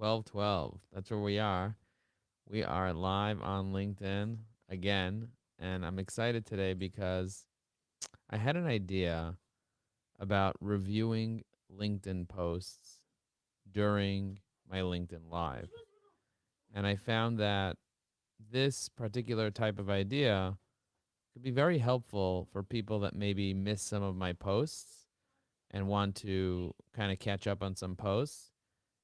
12:12. That's where we are. We are live on LinkedIn again, and I'm excited today because I had an idea about reviewing LinkedIn posts during my LinkedIn Live. And I found that this particular type of idea could be very helpful for people that maybe miss some of my posts and want to kind of catch up on some posts.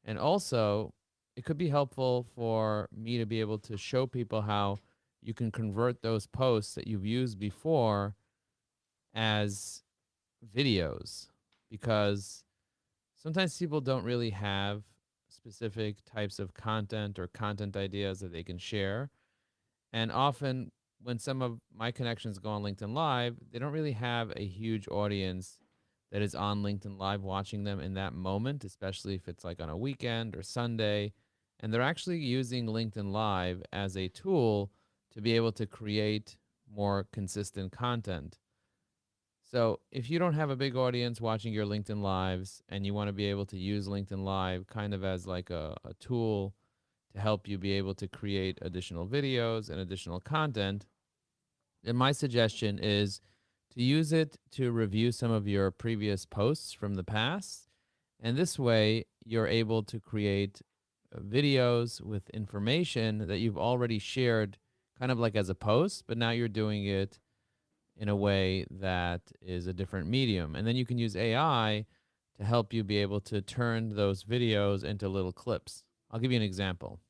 And also, it could be helpful for me to be able to show people how you can convert those posts that you've used before as videos, because sometimes people don't really have specific types of content or content ideas that they can share. And often, when some of my connections go on LinkedIn Live, they don't really have a huge audience that is on LinkedIn Live watching them in that moment, especially if it's like on a weekend or Sunday. And they're actually using LinkedIn Live as a tool to be able to create more consistent content. So if you don't have a big audience watching your LinkedIn Lives and you want to be able to use LinkedIn Live kind of as like a tool to help you be able to create additional videos and additional content, then my suggestion is to use it to review some of your previous posts from the past. And this way, you're able to create videos with information that you've already shared, kind of like as a post, but now you're doing it in a way that is a different medium. And then you can use AI to help you be able to turn those videos into little clips. I'll give you an example.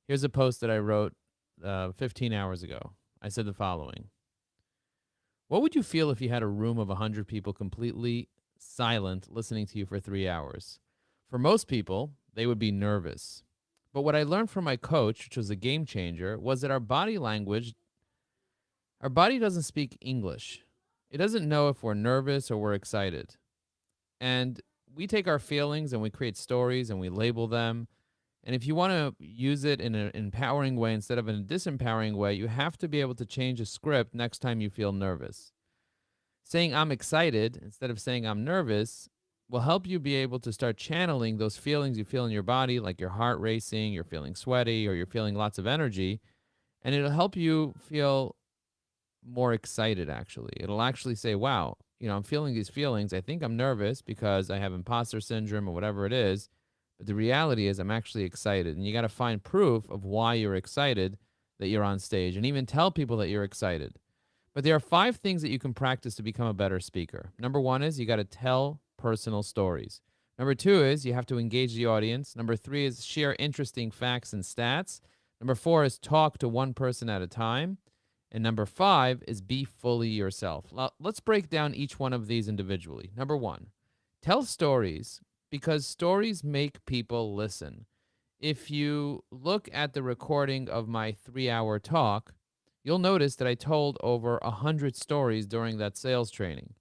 Here's a post that I wrote 15 hours ago. I said the following: what would you feel if you had a room of 100 people completely silent listening to you for 3 hours? For most people, they would be nervous. But what I learned from my coach, which was a game changer, was that our body doesn't speak English. It doesn't know if we're nervous or we're excited. And we take our feelings and we create stories and we label them. And if you want to use it in an empowering way instead of in a disempowering way, you have to be able to change a script next time you feel nervous. Saying I'm excited instead of saying I'm nervous will help you be able to start channeling those feelings you feel in your body, like your heart racing, you're feeling sweaty, or you're feeling lots of energy. And it'll help you feel more excited, actually. It'll actually say, wow, I'm feeling these feelings. I think I'm nervous because I have imposter syndrome or whatever it is. But the reality is, I'm actually excited. And you got to find proof of why you're excited that you're on stage and even tell people that you're excited. But there are 5 things that you can practice to become a better speaker. Number 1 is you got to tell personal stories. Number 2 is you have to engage the audience. Number 3 is share interesting facts and stats. Number 4 is talk to one person at a time. And number 5 is be fully yourself. Now, let's break down each one of these individually. Number 1, tell stories, because stories make people listen. If you look at the recording of my 3-hour talk, you'll notice that I told over 100 stories during that sales training.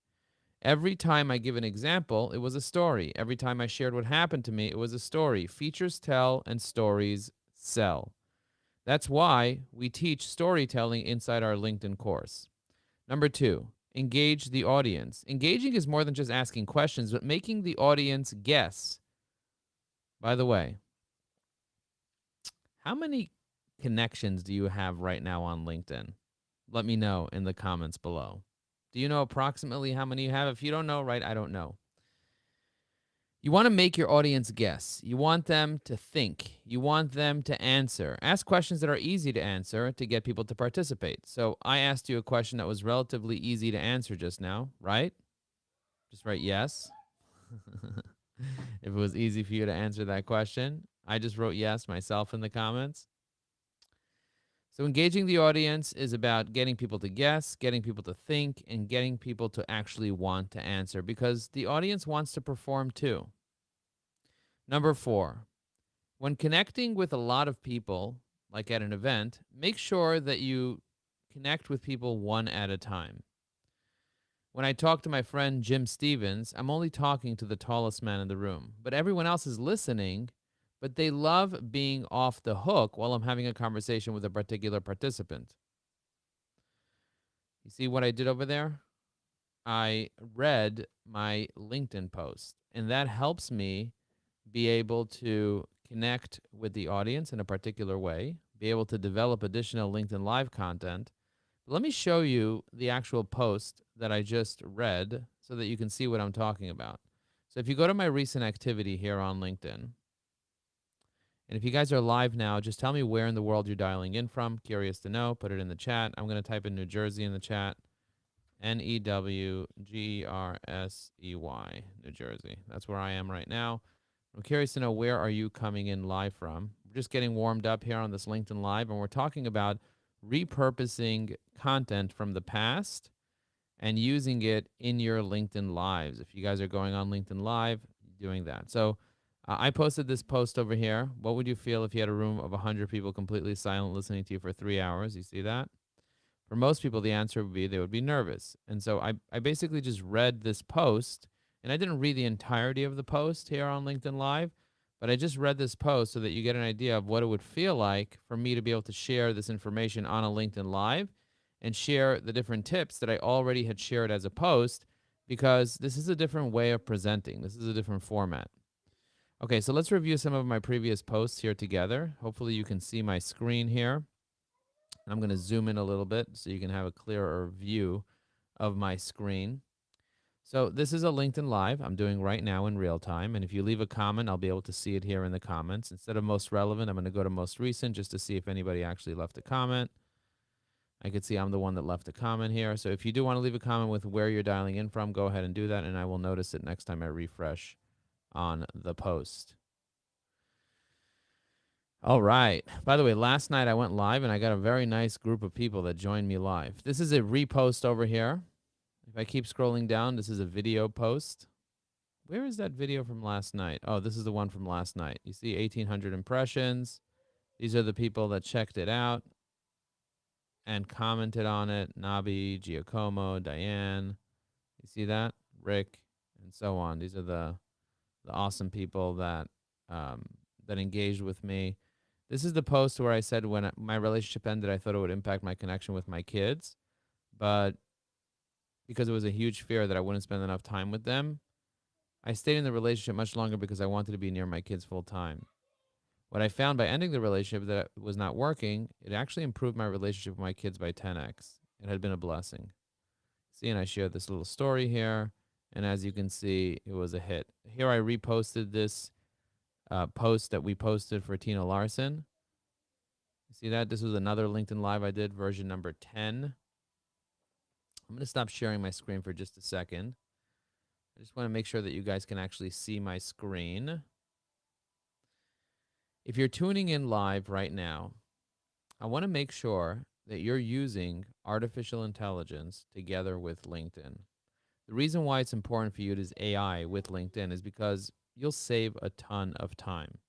Every time I give an example, it was a story. Every time I shared what happened to me, it was a story. Features tell and stories sell. That's why we teach storytelling inside our LinkedIn course. Number 2, engage the audience. Engaging is more than just asking questions, but making the audience guess. By the way, how many connections do you have right now on LinkedIn? Let me know in the comments below. Do you know approximately how many you have? If you don't know, right, I don't know. You want to make your audience guess. You want them to think. You want them to answer. Ask questions that are easy to answer to get people to participate. So I asked you a question that was relatively easy to answer just now, right? Just write yes. If it was easy for you to answer that question, I just wrote yes myself in the comments. So engaging the audience is about getting people to guess, getting people to think, and getting people to actually want to answer, because the audience wants to perform too. Number 4, when connecting with a lot of people, like at an event, make sure that you connect with people one at a time. When I talk to my friend Jim Stevens, I'm only talking to the tallest man in the room, but everyone else is listening, but they love being off the hook while I'm having a conversation with a particular participant. You see what I did over there? I read my LinkedIn post, and that helps me be able to connect with the audience in a particular way, be able to develop additional LinkedIn Live content. Let me show you the actual post that I just read so that you can see what I'm talking about. So if you go to my recent activity here on LinkedIn, and if you guys are live now, just tell me where in the world you're dialing in from. Curious to know. Put it in the chat. I'm going to type in New Jersey in the chat. Newgersey, New Jersey. That's where I am right now. I'm curious to know, where are you coming in live from? We're just getting warmed up here on this LinkedIn Live, and we're talking about repurposing content from the past and using it in your LinkedIn Lives. If you guys are going on LinkedIn Live, doing that. So I posted this post over here. What would you feel if you had a room of 100 people completely silent listening to you for 3 hours? You see that? For most people, the answer would be they would be nervous. And so I basically just read this post, and I didn't read the entirety of the post here on LinkedIn Live, but I just read this post so that you get an idea of what it would feel like for me to be able to share this information on a LinkedIn Live and share the different tips that I already had shared as a post, because this is a different way of presenting. This is a different format. Okay, so let's review some of my previous posts here together. Hopefully you can see my screen here. I'm going to zoom in a little bit so you can have a clearer view of my screen. So this is a LinkedIn Live I'm doing right now in real time. And if you leave a comment, I'll be able to see it here in the comments. Instead of most relevant, I'm going to go to most recent just to see if anybody actually left a comment. I could see I'm the one that left a comment here. So if you do want to leave a comment with where you're dialing in from, go ahead and do that, and I will notice it next time I refresh on the post. All right. By the way, last night I went live and I got a very nice group of people that joined me live. This is a repost over here. If I keep scrolling down, this is a video post. Where is that video from last night? Oh, this is the one from last night. You see 1,800 impressions. These are the people that checked it out and commented on it. Nabi, Giacomo, Diane. You see that? Rick, and so on. These are the awesome people that that engaged with me. This is the post where I said when my relationship ended, I thought it would impact my connection with my kids. But because it was a huge fear that I wouldn't spend enough time with them, I stayed in the relationship much longer because I wanted to be near my kids full time. What I found by ending the relationship that was not working, it actually improved my relationship with my kids by 10x. It had been a blessing. See, and I shared this little story here. And as you can see, it was a hit. Here I reposted this post that we posted for Tina Larson. You see that? This was another LinkedIn Live I did, version number 10. I'm going to stop sharing my screen for just a second. I just want to make sure that you guys can actually see my screen. If you're tuning in live right now, I want to make sure that you're using artificial intelligence together with LinkedIn. The reason why it's important for you to use AI with LinkedIn is because you'll save a ton of time.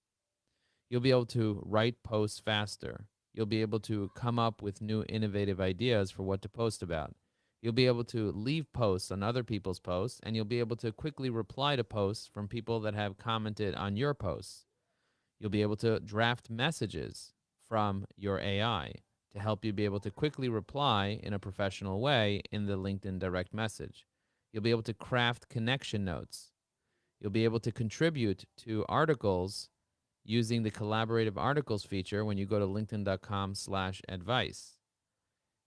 You'll be able to write posts faster. You'll be able to come up with new innovative ideas for what to post about. You'll be able to leave posts on other people's posts, and you'll be able to quickly reply to posts from people that have commented on your posts. You'll be able to draft messages from your AI to help you be able to quickly reply in a professional way in the LinkedIn direct message. You'll be able to craft connection notes. You'll be able to contribute to articles using the collaborative articles feature when you go to linkedin.com/advice.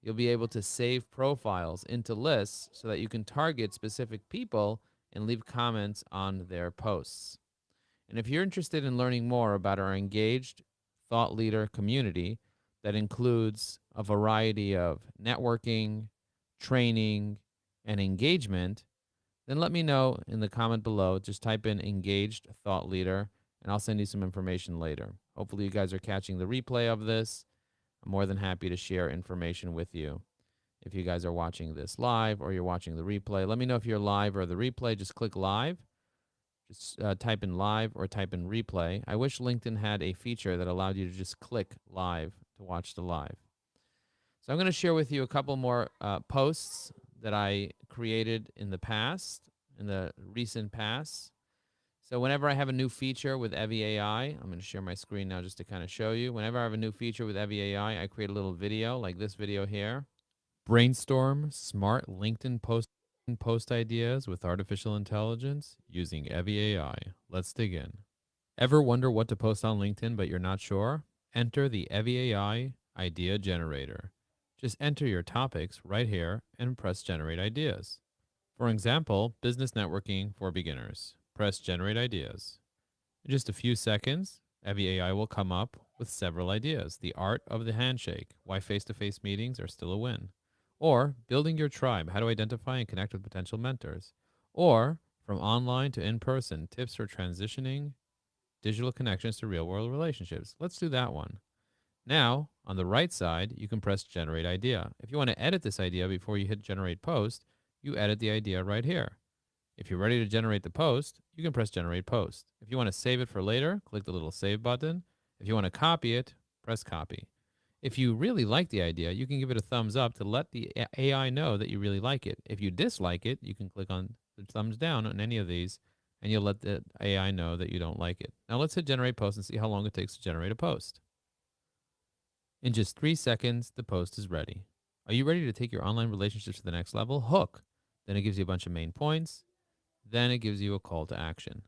You'll be able to save profiles into lists so that you can target specific people and leave comments on their posts. And if you're interested in learning more about our engaged thought leader community that includes a variety of networking, training, and engagement, then let me know in the comment below. Just type in engaged thought leader and I'll send you some information later. Hopefully you guys are catching the replay of this. I'm more than happy to share information with you. If you guys are watching this live or you're watching the replay, let me know if you're live or the replay. Just click live. Just type in live or type in replay. I wish LinkedIn had a feature that allowed you to just click live to watch the live. So I'm going to share with you a couple more posts that I created in the past, in the recent past. So whenever I have a new feature with Evie AI, I'm going to share my screen now just to kind of show you. Whenever I have a new feature with Evie AI, I create a little video like this video here. Brainstorm smart LinkedIn post ideas with artificial intelligence using Evie AI. Let's dig in. Ever wonder what to post on LinkedIn but you're not sure? Enter the Evie AI Idea Generator. Just enter your topics right here and press Generate Ideas. For example, business networking for beginners. Press Generate Ideas. In just a few seconds, Evie AI will come up with several ideas. The art of the handshake, why face-to-face meetings are still a win. Or building your tribe, how to identify and connect with potential mentors. Or from online to in-person, tips for transitioning digital connections to real-world relationships. Let's do that one. Now, on the right side, you can press Generate Idea. If you want to edit this idea before you hit Generate Post, you edit the idea right here. If you're ready to generate the post, you can press Generate Post. If you want to save it for later, click the little Save button. If you want to copy it, press Copy. If you really like the idea, you can give it a thumbs up to let the AI know that you really like it. If you dislike it, you can click on the thumbs down on any of these, and you'll let the AI know that you don't like it. Now let's hit Generate Post and see how long it takes to generate a post. In just 3 seconds, the post is ready. Are you ready to take your online relationships to the next level? Hook. Then it gives you a bunch of main points. Then it gives you a call to action.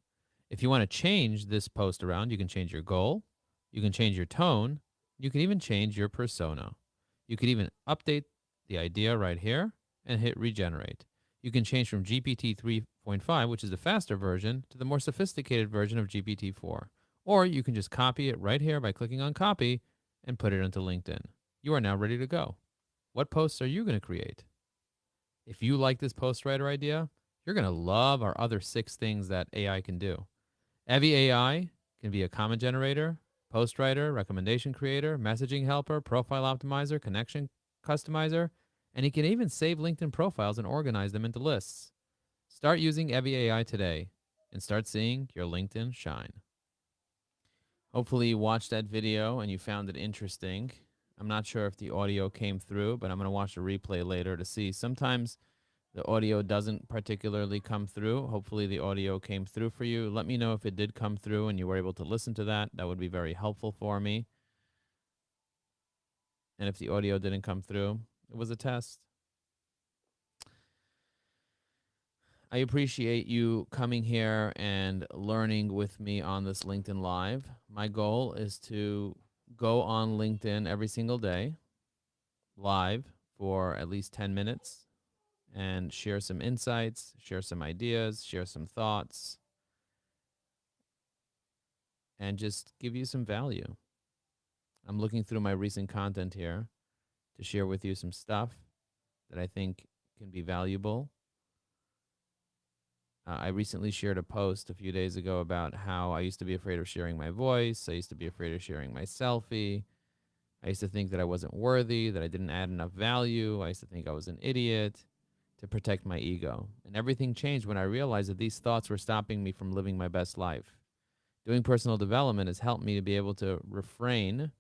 If you want to change this post around, you can change your goal, you can change your tone, you can even change your persona. You could even update the idea right here and hit regenerate. You can change from GPT 3.5, which is the faster version, to the more sophisticated version of GPT 4. Or you can just copy it right here by clicking on copy and put it into LinkedIn. You are now ready to go. What posts are you going to create? If you like this post writer idea, you're going to love our other 6 things that AI can do. Evie AI can be a comment generator, post writer, recommendation creator, messaging helper, profile optimizer, connection customizer, and it can even save LinkedIn profiles and organize them into lists. Start using Evie AI today and start seeing your LinkedIn shine. Hopefully you watched that video and you found it interesting. I'm not sure if the audio came through, but I'm going to watch the replay later to see. Sometimes the audio doesn't particularly come through. Hopefully the audio came through for you. Let me know if it did come through and you were able to listen to that. That would be very helpful for me. And if the audio didn't come through, it was a test. I appreciate you coming here and learning with me on this LinkedIn Live. My goal is to go on LinkedIn every single day, live, for at least 10 minutes and share some insights, share some ideas, share some thoughts, and just give you some value. I'm looking through my recent content here to share with you some stuff that I think can be valuable. I recently shared a post a few days ago about how I used to be afraid of sharing my voice. I used to be afraid of sharing my selfie. I used to think that I wasn't worthy, that I didn't add enough value. I used to think I was an idiot, to protect my ego. And everything changed when I realized that these thoughts were stopping me from living my best life. Doing personal development has helped me to be able to refrain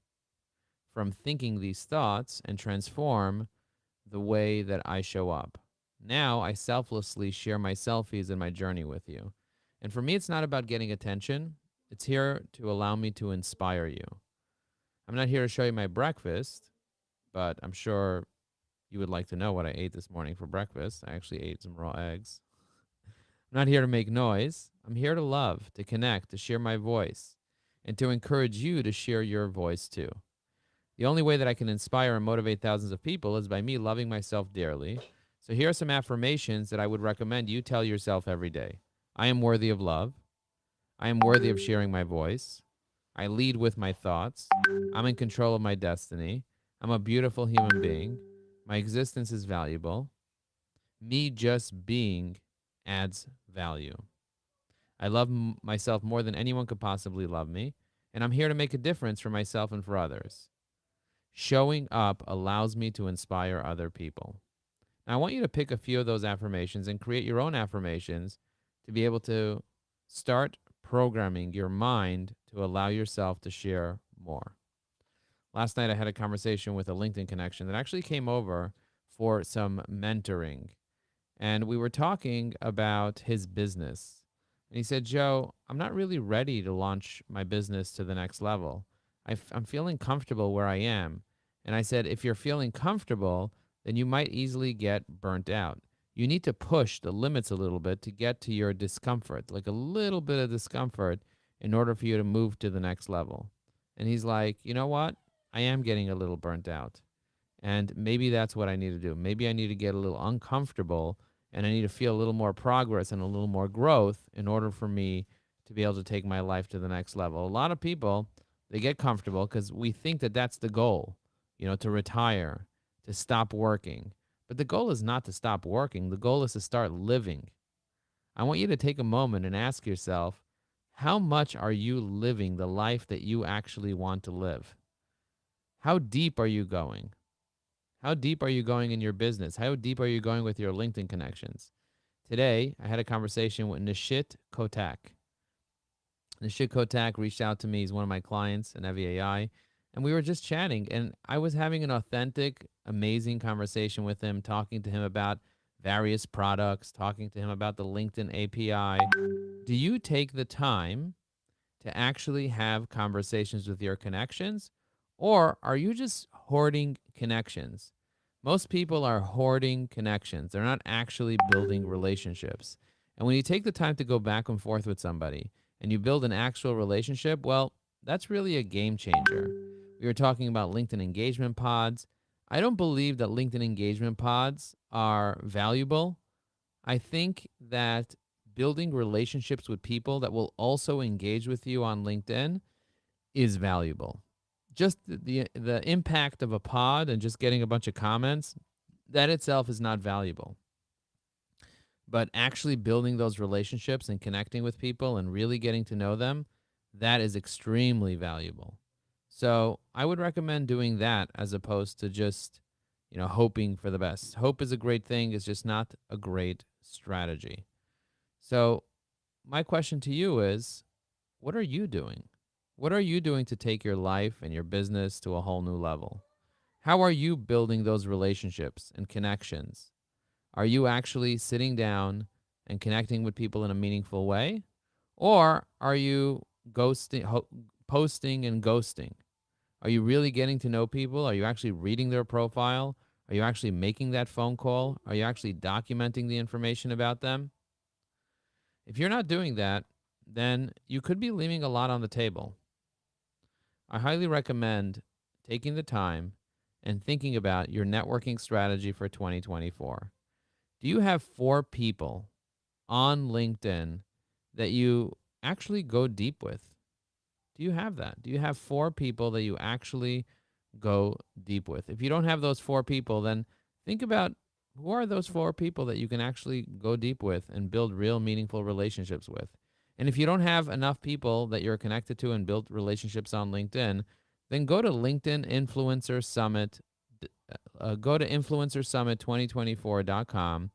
from thinking these thoughts and transform the way that I show up. Now I selflessly share my selfies and my journey with you. And for me, it's not about getting attention. It's here to allow me to inspire you. I'm not here to show you my breakfast, but I'm sure you would like to know what I ate this morning for breakfast. I actually ate some raw eggs. I'm not here to make noise. I'm here to love, to connect, to share my voice, and to encourage you to share your voice too. The only way that I can inspire and motivate thousands of people is by me loving myself dearly. So here are some affirmations that I would recommend you tell yourself every day. I am worthy of love. I am worthy of sharing my voice. I lead with my thoughts. I'm in control of my destiny. I'm a beautiful human being. My existence is valuable. Me just being adds value. I love myself more than anyone could possibly love me, and I'm here to make a difference for myself and for others. Showing up allows me to inspire other people. Now, I want you to pick a few of those affirmations and create your own affirmations to be able to start programming your mind to allow yourself to share more. Last night, I had a conversation with a LinkedIn connection that actually came over for some mentoring. And we were talking about his business. And he said, Joe, I'm not really ready to launch my business to the next level. I'm feeling comfortable where I am. And I said, if you're feeling comfortable, then you might easily get burnt out. You need to push the limits a little bit to get to your discomfort, like a little bit of discomfort in order for you to move to the next level? And he's like, you know what? I am getting a little burnt out. And maybe that's what I need to do. Maybe I need to get a little uncomfortable and I need to feel a little more progress and a little more growth in order for me to be able to take my life to the next level. A lot of people, they get comfortable because we think that that's the goal, to retire, to stop working. But the goal is not to stop working. The goal is to start living. I want you to take a moment and ask yourself, how much are you living the life that you actually want to live? How deep are you going? How deep are you going in your business? How deep are you going with your LinkedIn connections? Today, I had a conversation with Nishit Kotak. Nishit Kotak reached out to me. He's one of my clients in EVAI. And we were just chatting. And I was having an authentic, amazing conversation with him, talking to him about various products, talking to him about the LinkedIn API. Do you take the time to actually have conversations with your connections? Or are you just hoarding connections? Most people are hoarding connections. They're not actually building relationships. And when you take the time to go back and forth with somebody and you build an actual relationship, well, that's really a game changer. We were talking about LinkedIn engagement pods. I don't believe that LinkedIn engagement pods are valuable. I think that building relationships with people that will also engage with you on LinkedIn is valuable. Just the impact of a pod and just getting a bunch of comments, that itself is not valuable. But actually building those relationships and connecting with people and really getting to know them, that is extremely valuable. So I would recommend doing that as opposed to just, hoping for the best. Hope is a great thing. It's just not a great strategy. So my question to you is, what are you doing? What are you doing to take your life and your business to a whole new level? How are you building those relationships and connections? Are you actually sitting down and connecting with people in a meaningful way? Or are you posting and ghosting? Are you really getting to know people? Are you actually reading their profile? Are you actually making that phone call? Are you actually documenting the information about them? If you're not doing that, then you could be leaving a lot on the table. I highly recommend taking the time and thinking about your networking strategy for 2024. Do you have 4 people on LinkedIn that you actually go deep with? Do you have that? Do you have 4 people that you actually go deep with? If you don't have those 4 people, then think about who are those 4 people that you can actually go deep with and build real meaningful relationships with. And if you don't have enough people that you're connected to and build relationships on LinkedIn, then go to LinkedIn Influencer Summit. Go to influencersummit2024.com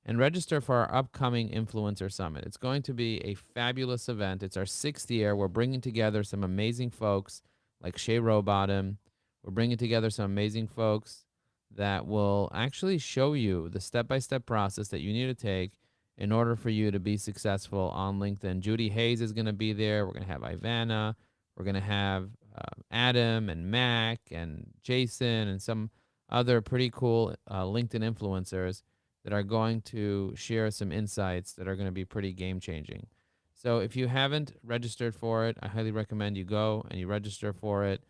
and register for our upcoming Influencer Summit. It's going to be a fabulous event. It's our 6th year. We're bringing together some amazing folks like Shay Rowbottom. We're bringing together some amazing folks that will actually show you the step-by-step process that you need to take in order for you to be successful on LinkedIn. Judy Hayes is going to be there. We're going to have Ivana. We're going to have Adam and Mac and Jason and some other pretty cool LinkedIn influencers that are going to share some insights that are going to be pretty game changing. So if you haven't registered for it, I highly recommend you go and you register for it.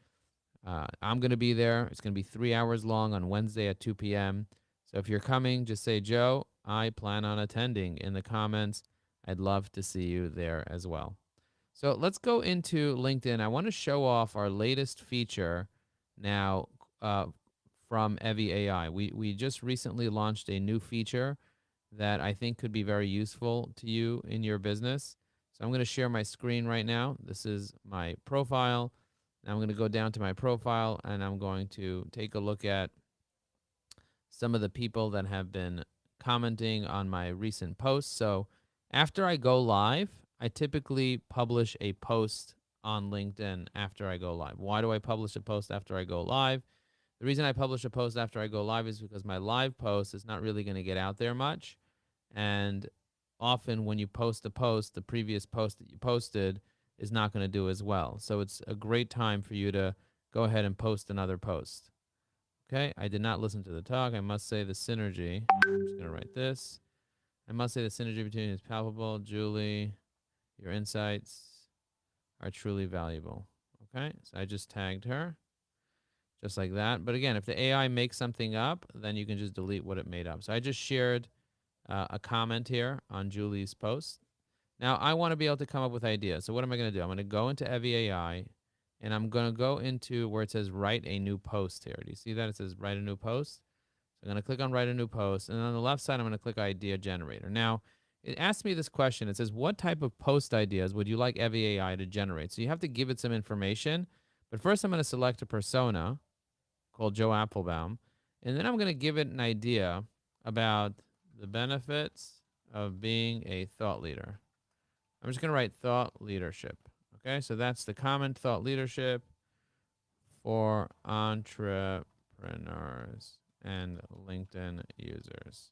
I'm going to be there. It's going to be 3 hours long on Wednesday at 2 p.m. So if you're coming, just say, Joe, I plan on attending in the comments. I'd love to see you there as well. So let's go into LinkedIn. I want to show off our latest feature now from Evie AI. We just recently launched a new feature that I think could be very useful to you in your business. So I'm going to share my screen right now. This is my profile. Now I'm going to go down to my profile and I'm going to take a look at some of the people that have been commenting on my recent posts. So after I go live, I typically publish a post on LinkedIn after I go live. Why do I publish a post after I go live? The reason I publish a post after I go live is because my live post is not really going to get out there much. And often when you post a post, the previous post that you posted is not going to do as well. So it's a great time for you to go ahead and post another post. Okay, I did not listen to the talk. I must say the synergy. I'm just going to write this. I must say the synergy between is palpable. Julie, your insights are truly valuable. Okay, so I just tagged her just like that. But again, if the AI makes something up, then you can just delete what it made up. So I just shared a comment here on Julie's post. Now I want to be able to come up with ideas. So what am I going to do? I'm going to go into Evi AI and I'm going to go into where it says write a new post here. Do you see that? It says write a new post. So I'm going to click on write a new post. And on the left side, I'm going to click idea generator. Now, it asks me this question. It says, what type of post ideas would you like Evi AI to generate? So you have to give it some information. But first, I'm going to select a persona called Joe Apfelbaum. And then I'm going to give it an idea about the benefits of being a thought leader. I'm just going to write thought leadership. Okay, so that's the common thought leadership for entrepreneurs and LinkedIn users.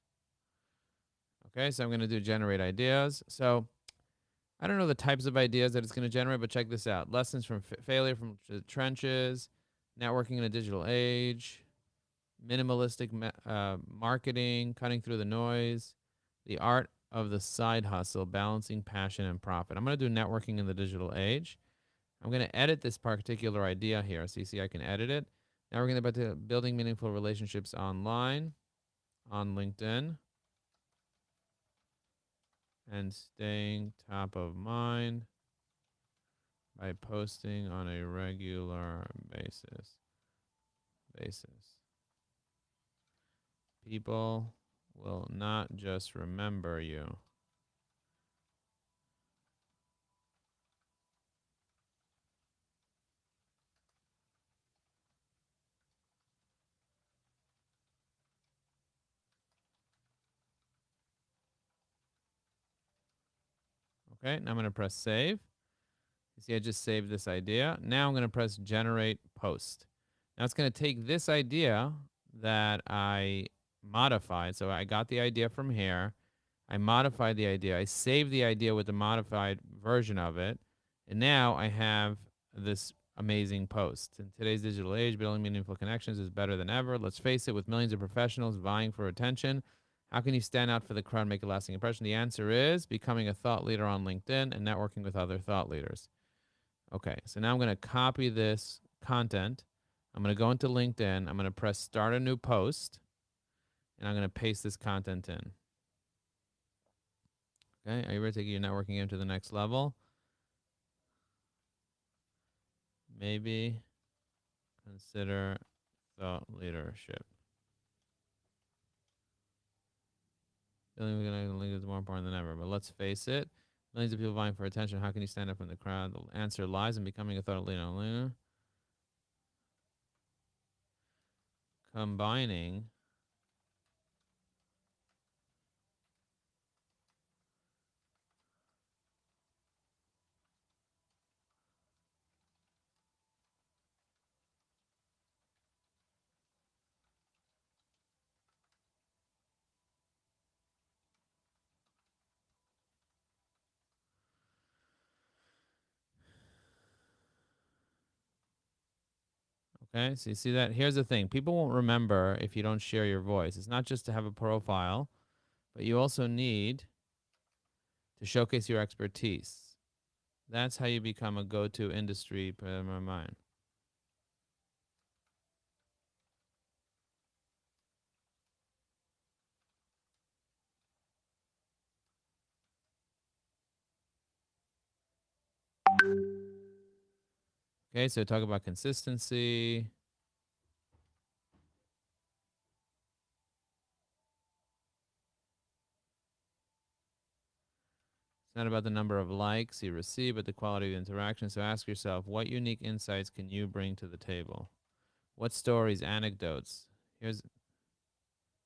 Okay, so I'm going to do generate ideas. So I don't know the types of ideas that it's going to generate, but check this out. Lessons from failure from the trenches, networking in a digital age, minimalistic marketing, cutting through the noise, the art of the side hustle, balancing passion and profit. I'm going to do networking in the digital age. I'm going to edit this particular idea here. So you see I can edit it. Now we're going to go to building meaningful relationships online, on LinkedIn, and staying top of mind by posting on a regular basis. People will not just remember you. Okay, now I'm going to press save. You see, I just saved this idea. Now I'm going to press generate post. Now it's going to take this idea that I modified. So I got the idea from here. I modified the idea. I saved the idea with the modified version of it. And now I have this amazing post. In today's digital age, building meaningful connections is better than ever. Let's face it, with millions of professionals vying for attention, how can you stand out for the crowd and make a lasting impression? The answer is becoming a thought leader on LinkedIn and networking with other thought leaders. Okay, so now I'm going to copy this content. I'm going to go into LinkedIn. I'm going to press start a new post, and I'm going to paste this content in. Okay, are you ready to take your networking game to the next level? Maybe consider thought leadership. Building a link is more important than ever, but let's face it. Millions of people vying for attention. How can you stand up in the crowd? The answer lies in becoming a thought leader. Combining Okay, so you see that? Here's the thing. People won't remember if you don't share your voice. It's not just to have a profile, but you also need to showcase your expertise. That's how you become a go-to industry, put in my mind. Okay, so talk about consistency. It's not about the number of likes you receive, but the quality of interaction. So ask yourself, what unique insights can you bring to the table? What stories, anecdotes? Here's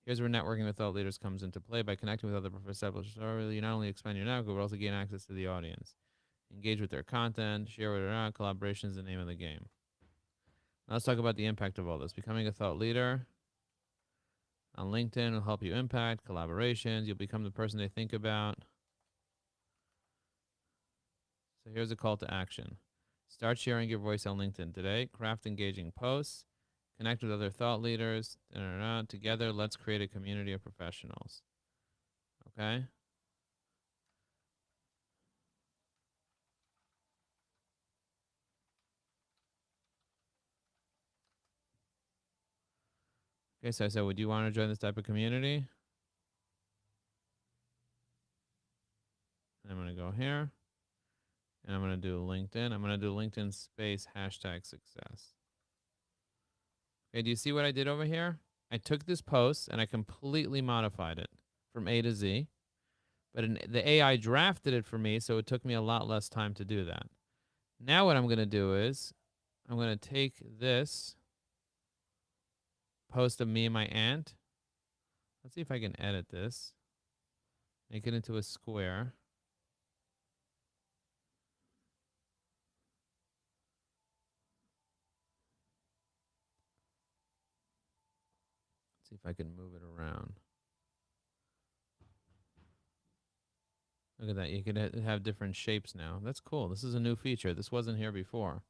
where networking with thought leaders comes into play. By connecting with other professionals, you not only expand your network, but also gain access to the audience. Engage with their content, share what they're on. Collaboration is the name of the game. Now let's talk about the impact of all this. Becoming a thought leader on LinkedIn will help you impact collaborations. You'll become the person they think about. So here's a call to action. Start sharing your voice on LinkedIn today. Craft engaging posts. Connect with other thought leaders. Together, let's create a community of professionals. Okay? Okay, so I said, would you want to join this type of community? I'm going to go here. And I'm going to do LinkedIn. I'm going to do LinkedIn space hashtag success. Okay, do you see what I did over here? I took this post and I completely modified it from A to Z. But the AI drafted it for me, so it took me a lot less time to do that. Now what I'm going to do is I'm going to take this post of me and my aunt. Let's see if I can edit this. Make it into a square. See if I can move it around. Look at that. You can have different shapes now. That's cool. This is a new feature. This wasn't here before.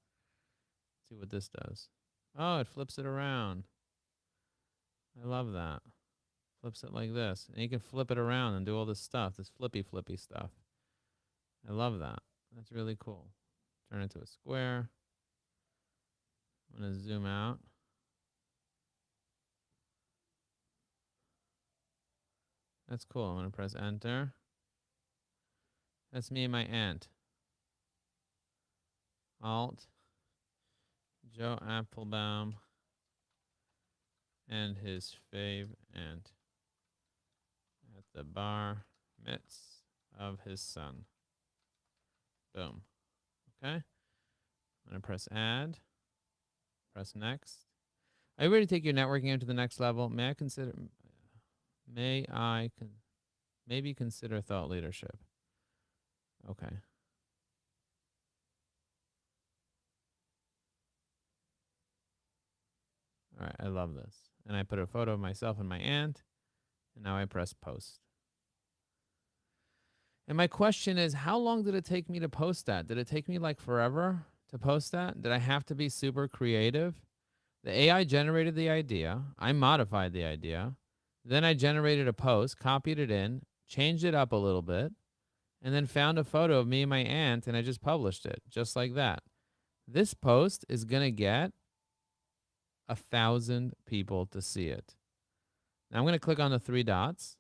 Let's see what this does. Oh, it flips it around. I love that. Flips it like this. And you can flip it around and do all this stuff, this flippy stuff. I love that. That's really cool. Turn it to a square. I'm going to zoom out. That's cool. I'm going to press enter. That's me and my aunt. Alt. Joe Apfelbaum and his fave aunt at the bar midst of his son. Boom. Okay. I'm going to press add. Press next. Are you ready to take your networking into the next level? Maybe consider thought leadership. Okay. All right, I love this. And I put a photo of myself and my aunt, and now I press post. And my question is, how long did it take me to post that? Did it take me like forever to post that? Did I have to be super creative? The AI generated the idea. I modified the idea. Then I generated a post, copied it in, changed it up a little bit, and then found a photo of me and my aunt, and I just published it just like that. This post is going to get 1,000 people to see it. Now I'm going to click on the three dots.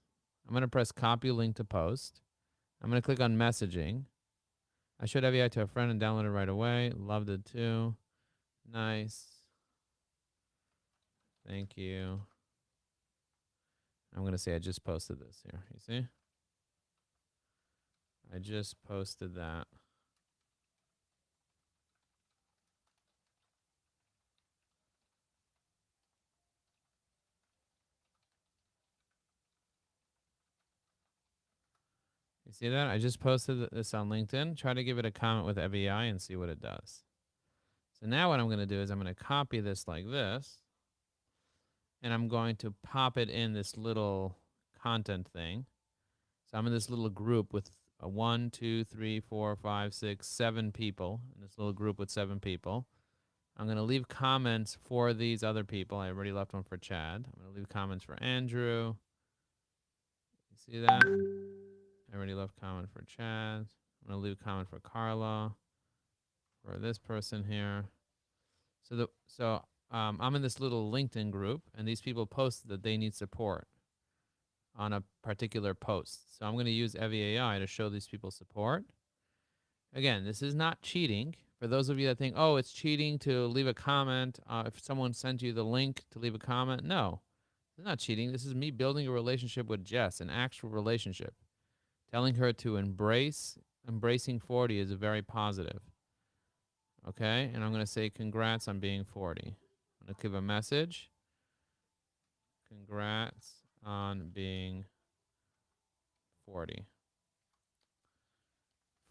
I'm going to press copy link to post. I'm going to click on messaging. I showed FEI to a friend and downloaded it right away. Loved it too. Nice. Thank you. I'm going to say I just posted this here. You see? I just posted that. You see that? I just posted this on LinkedIn. Try to give it a comment with FEI and see what it does. So now what I'm going to do is I'm going to copy this like this. And I'm going to pop it in this little content thing. So I'm in this little group with 1, 2, 3, 4, 5, 6, 7 people. In this little group with 7 people. I'm going to leave comments for these other people. I already left one for Chad. I'm going to leave comments for Andrew. You see that? I already left comment for Chad. I'm going to leave a comment for Carla. For this person here. So I'm in this little LinkedIn group, and these people posted that they need support on a particular post. So I'm going to use EviAI to show these people support. Again, this is not cheating. For those of you that think, oh, it's cheating to leave a comment, if someone sent you the link to leave a comment, no, it's not cheating. This is me building a relationship with Jess, an actual relationship. Telling her to embracing 40 is very positive. Okay, and I'm going to say congrats on being 40. I'm going to give a message. Congrats on being 40.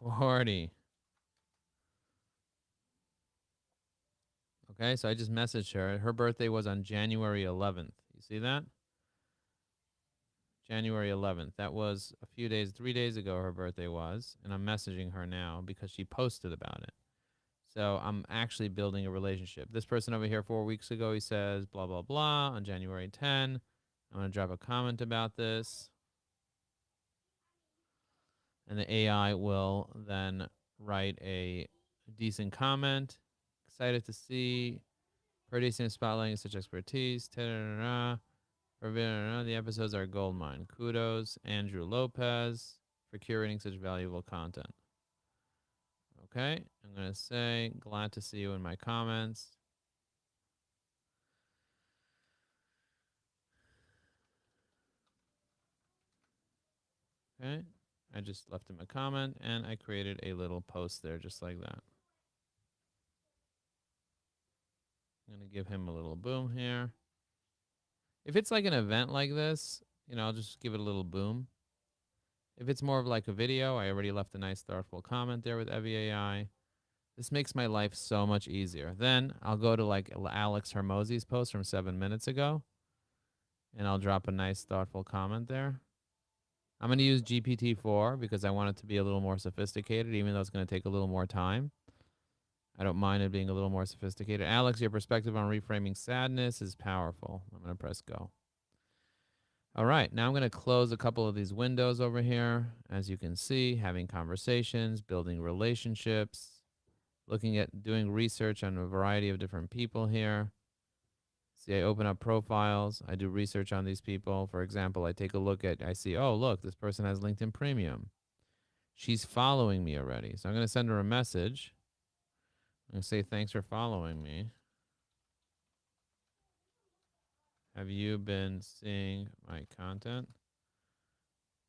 40. Okay, so I just messaged her. Her birthday was on January 11th. You see that? January 11th. That was a few days, 3 days ago her birthday was, and I'm messaging her now because she posted about it. So I'm actually building a relationship. This person over here 4 weeks ago, he says blah, blah, blah on January 10. I'm going to drop a comment about this. And the AI will then write a decent comment. Excited to see Producing spotlighting such expertise. Ta-da-da-da. The episodes are goldmine. Kudos, Andrew Lopez, for curating such valuable content. Okay, I'm going to say, glad to see you in my comments. Okay, I just left him a comment and I created a little post there just like that. I'm going to give him a little boom here. If it's like an event like this, I'll just give it a little boom. If it's more of like a video, I already left a nice thoughtful comment there with Evie AI. This makes my life so much easier. Then I'll go to like Alex Hermosi's post from 7 minutes ago, and I'll drop a nice thoughtful comment there. I'm going to use GPT-4 because I want it to be a little more sophisticated, even though it's going to take a little more time. I don't mind it being a little more sophisticated. Alex, your perspective on reframing sadness is powerful. I'm going to press go. All right, now I'm going to close a couple of these windows over here. As you can see, having conversations, building relationships, looking at doing research on a variety of different people here. See, I open up profiles. I do research on these people. For example, I take a look at, I see, oh, look, this person has LinkedIn Premium. She's following me already. So I'm going to send her a message. I'm going to say, thanks for following me. Have you been seeing my content?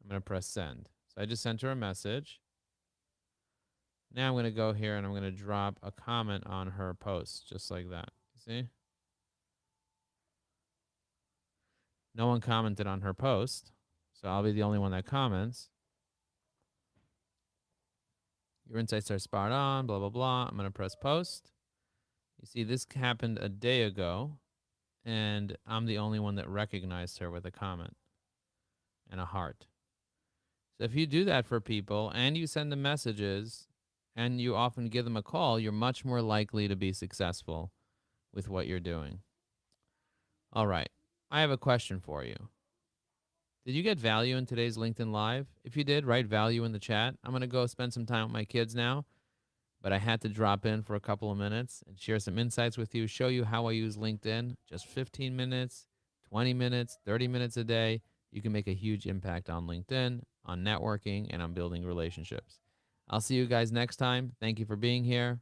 I'm going to press send. So I just sent her a message. Now I'm going to go here and I'm going to drop a comment on her post, just like that. See? No one commented on her post, so I'll be the only one that comments. Your insights are spot on, blah, blah, blah. I'm going to press post. You see, this happened a day ago, and I'm the only one that recognized her with a comment and a heart. So if you do that for people and you send them messages and you often give them a call, you're much more likely to be successful with what you're doing. All right. I have a question for you. Did you get value in today's LinkedIn Live? If you did, write value in the chat. I'm going to go spend some time with my kids now, but I had to drop in for a couple of minutes and share some insights with you, show you how I use LinkedIn. Just 15 minutes, 20 minutes, 30 minutes a day. You can make a huge impact on LinkedIn, on networking, and on building relationships. I'll see you guys next time. Thank you for being here.